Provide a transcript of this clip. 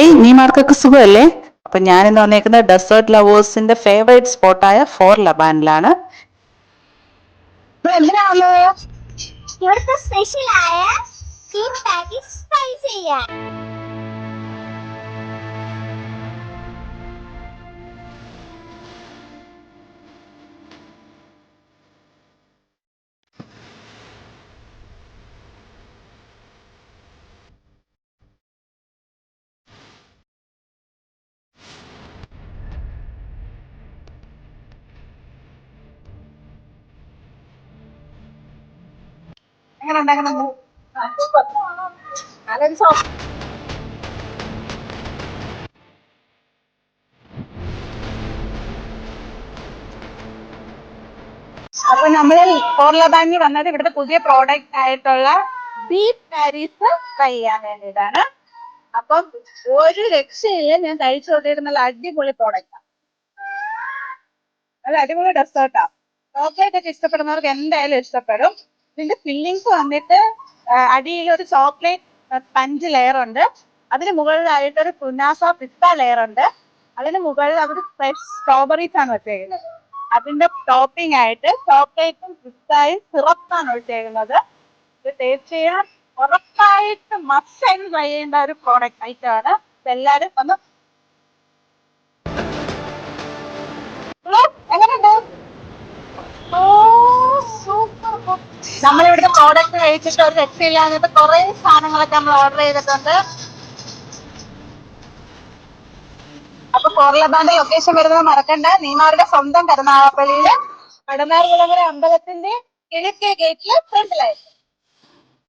ഏയ് നീമാർക്കൊക്കെ സുഖമല്ലേ? അപ്പൊ ഞാൻ ഇന്ന് വന്നേക്കുന്നത് ഡെസേർട്ട് ലവേഴ്സിന്റെ ഫേവറേറ്റ് സ്പോട്ടായ ഫോർ ലബാനിലാണ്. എന്തിനാണുള്ളത്? ഇവിടുത്തെ സ്പെഷ്യലായ ബീഫ് പാറ്റീസ് ട്രൈ ചെയ്യാൻ. എങ്ങനെ ഉണ്ടാക്കണം? അപ്പൊ നമ്മള് ഫോർ ലബാനിൽ വന്നത് ഇവിടുത്തെ പുതിയ പ്രോഡക്റ്റ് ആയിട്ടുള്ള ബീഫ് പാരീസ് ട്രൈ ചെയ്യാൻ വേണ്ടിയിട്ടാണ്. അപ്പം ഒരു രക്ഷയില്ല, ഞാൻ കഴിച്ചു നോക്കിയിട്ട് നല്ല അടിപൊളി പ്രോഡക്റ്റാ, നല്ല അടിപൊളി ഡെസേർട്ടാ. ചോക്ലേറ്റ് ഒക്കെ ഇഷ്ടപ്പെടുന്നവർക്ക് എന്തായാലും ഇഷ്ടപ്പെടും. ഇതിന്റെ ഫില്ലിങ്സ് വന്നിട്ട് അടിയിൽ ഒരു ചോക്ലേറ്റ് സ്പഞ്ച് ലെയർ ഉണ്ട്, അതിന് മുകളിലായിട്ട് ഒരു കുനാഫ പിസ്ത ലെയർ ഉണ്ട്, അതിന് മുകളിൽ അവർ ഫ്രഷ് സ്ട്രോബെറീസ് ആണ് വെച്ചേക്കുന്നത്. അതിന്റെ ടോപ്പിംഗ് ആയിട്ട് ചോക്ലേറ്റും പിസ്തയും സിറപ്പാണ് ഒഴിച്ചേക്കുന്നത്. ഇത് ടേസ്റ്റ് ചെയ്യാൻ ഉറപ്പായിട്ട് മസ്റ്റ് ട്രൈ ചെയ്യേണ്ട ഒരു പ്രോഡക്റ്റ് ഐറ്റം ആണ്. എല്ലാവരും ഒന്ന് എങ്ങനെയുണ്ട്? നമ്മളിവിടുത്തെ പ്രോഡക്റ്റ് കഴിച്ചിട്ട് ഒരു രക്ഷയില്ലാഞ്ഞിട്ട് കുറെ സാധനങ്ങളൊക്കെ നമ്മൾ ഓർഡർ ചെയ്തിട്ടുണ്ട്. അപ്പൊ ഫോർ ലബാന്റെ ലൊക്കേഷൻ വരുന്നത് മറക്കണ്ട, നീമാരുടെ സ്വന്തം കരുനാഗപ്പള്ളിയില് പടനാർകുളങ്ങര അമ്പലത്തിന്റെ കിഴക്കേ ഗേറ്റില് ഫ്രണ്ടിലായിട്ട്.